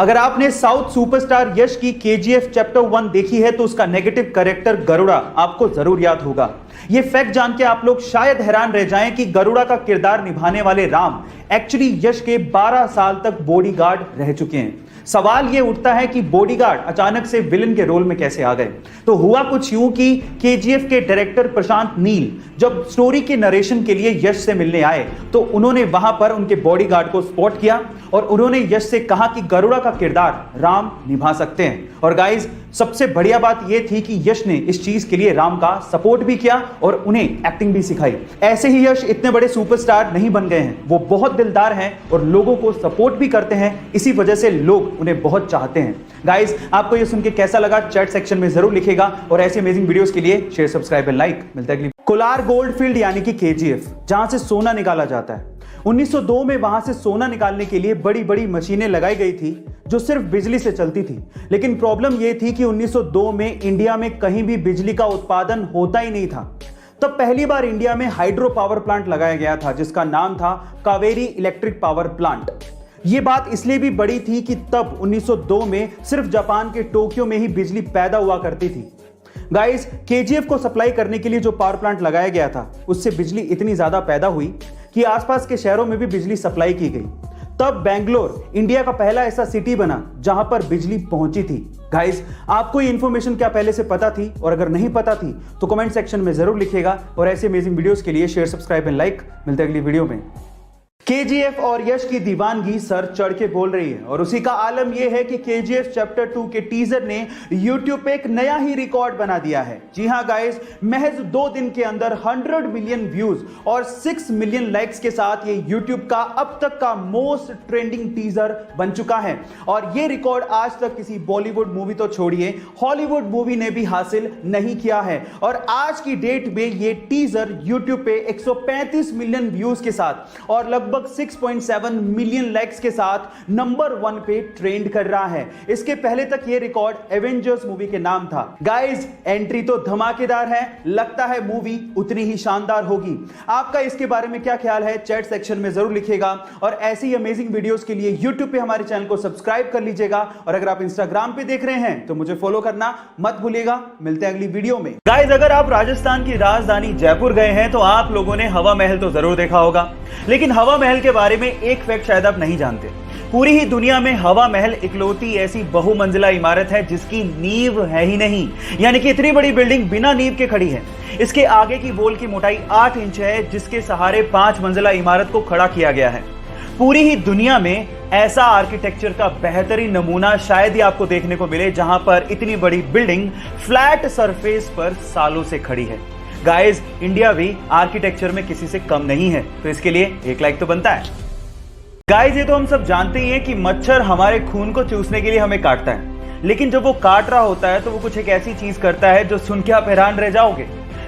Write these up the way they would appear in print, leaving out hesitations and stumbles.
अगर आपने south superstar यश की केजीएफ चैप्टर 1 देखी है तो उसका नेगेटिव कैरेक्टर गरुड़ा आपको जरूर याद होगा। ये फैक्ट जान के आप लोग शायद हैरान रह जाएं कि गरुड़ा का किरदार निभाने वाले राम एक्चुअली यश के 12 साल तक बॉडीगार्ड रह चुके हैं। सवाल यह उठता है कि बॉडीगार्ड अचानक से विलन के रोल में कैसे आ गए। तो हुआ कुछ यूं कि केजीएफ के डायरेक्टर प्रशांत नील जब स्टोरी के नरेशन के लिए यश से मिलने आए तो उन्होंने वहां पर उनके बॉडीगार्ड को स्पॉट किया और उन्होंने यश से कहा कि गरुड़ा का किरदार राम निभा सकते हैं। और गाइस, सबसे बढ़िया बात यह थी कि यश ने इस चीज के लिए राम का सपोर्ट भी किया और उन्हें एक्टिंग भी सिखाई। ऐसे ही यश इतने बड़े सुपरस्टार नहीं बन गए हैं, वो बहुत दिलदार हैं और लोगों को सपोर्ट भी करते हैं। इसी वजह से लोग उन्हें बहुत चाहते हैं। गाइस, आपको ये सुन के कैसा लगा चैट सेक्शन में जरूर लिखेगा और ऐसे अमेजिंग वीडियोस के लिए शेयर, सब्सक्राइब एंड लाइक। मिलता है अगली। कोलार गोल्ड फील्ड यानी कि केजीएफ, जहां से सोना निकाला जाता है। 1902 में वहां से सोना निकालने के लिए बड़ी बड़ी मशीनें लगाई गई थी जो सिर्फ बिजली से चलती थी। लेकिन प्रॉब्लम यह थी कि 1902 में इंडिया में कहीं भी बिजली का उत्पादन होता ही नहीं था। तब पहली बार इंडिया में हाइड्रो पावर प्लांट लगाया गया था जिसका नाम था कावेरी इलेक्ट्रिक पावर प्लांट। यह बात इसलिए भी बड़ी थी कि तब 1902 में सिर्फ जापान के टोक्यो में ही बिजली पैदा हुआ करती थी। गाइस, केजीएफ को सप्लाई करने के लिए जो पावर प्लांट लगाया गया था उससे बिजली इतनी ज्यादा पैदा हुई कि आसपास के शहरों में भी बिजली सप्लाई की गई। तब बेंगलोर इंडिया का पहला ऐसा सिटी बना जहां पर बिजली पहुंची थी। गाइस, आपको ये इंफॉर्मेशन क्या पहले से पता थी? और अगर नहीं पता थी तो कमेंट सेक्शन में जरूर लिखिएगा और ऐसे अमेजिंग वीडियोस के लिए शेयर, सब्सक्राइब एंड लाइक। मिलते हैं अगली वीडियो में। केजीएफ और यश की दीवानगी सर चढ़ के बोल रही है और उसी का आलम यह है कि केजीएफ चैप्टर 2 के टीजर ने यूट्यूब पे एक नया ही रिकॉर्ड बना दिया है। जी हां गाइस, महज 2 दिन के अंदर 100 मिलियन व्यूज और 6 मिलियन लाइक्स के साथ ये यूट्यूब का अब तक का मोस्ट ट्रेंडिंग टीजर बन चुका है। और ये रिकॉर्ड आज तक किसी बॉलीवुड मूवी तो छोड़िए, हॉलीवुड मूवी ने भी हासिल नहीं किया है। और आज की डेट में ये टीजर यूट्यूब पे 135 मिलियन व्यूज के साथ और लगभग 6.7 मिलियन लाइक्स के साथ नंबर 1 पे ट्रेंड कर रहा है। इसके पहले तक ये रिकॉर्ड एवेंजर्स मूवी के नाम था। गाइस, एंट्री तो धमाकेदार है, लगता है मूवी उतनी ही शानदार होगी। आपका इसके बारे में क्या ख्याल है चैट सेक्शन में जरूर लिखिएगा और ऐसी ही अमेजिंग वीडियोस के लिए यूट्यूब पे हमारे चैनल को सब्सक्राइब कर लीजिएगा और अगर आप इंस्टाग्राम पे देख रहे हैं तो मुझे फॉलो करना मत भूलिएगा। मिलते हैं अगली वीडियो में। गाइस, अगर आप राजस्थान की राजधानी जयपुर गए हैं तो आप लोगों ने हवा महल तो जरूर देखा होगा, लेकिन हवा महल के बारे में एक फैक्ट शायद आप नहीं जानते। पूरी ही दुनिया में हवा महल इकलौती ऐसी बहुमंजिला इमारत है जिसकी नींव है ही नहीं, यानी कि इतनी बड़ी बिल्डिंग बिना नींव के खड़ी है। इसके आगे की वॉल की मोटाई 8 इंच है जिसके सहारे 5 मंजिला इमारत को खड़ा किया गया है। पूरी ही दुनिया में ऐसा आर्किटेक्चर का बेहतरीन नमूना शायद ही आपको देखने को मिले जहां पर इतनी बड़ी बिल्डिंग फ्लैट सरफेस पर सालों से खड़ी है। गाइस, इंडिया भी आर्किटेक्चर में किसी से कम नहीं है, तो इसके लिए एक लाइक तो बनता है। गाइस, ये तो हम सब जानते ही हैं कि मच्छर हमारे खून को चूसने के लिए हमें काटता है, लेकिन जब वो काट रहा होता है तो वो कुछ एक ऐसी चीज करता है जो सुन के आप हैरान रह जाओगे।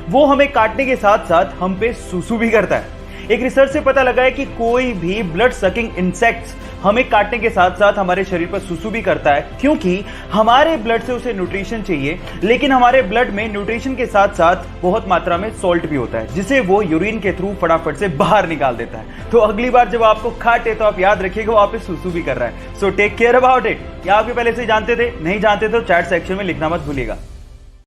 वो हमें काटने के साथ साथ हम पे सूसू भी करता है। एक रिसर्च से पता लगा है कि कोई भी ब्लड सकिंग इंसेक्ट्स हमें काटने के साथ साथ हमारे शरीर पर सुसु भी करता है, क्योंकि हमारे ब्लड से उसे न्यूट्रिशन चाहिए, लेकिन हमारे ब्लड में न्यूट्रिशन के साथ साथ बहुत मात्रा में सॉल्ट भी होता है जिसे वो यूरिन के थ्रू फटाफट से बाहर निकाल देता है। तो अगली बार जब आपको काटे तो आप याद रखिएगा वो आप पे सुसु भी कर रहा है। So take care about it. या आप पहले से जानते थे? नहीं जानते तो चैट सेक्शन में लिखना मत भूलिएगा।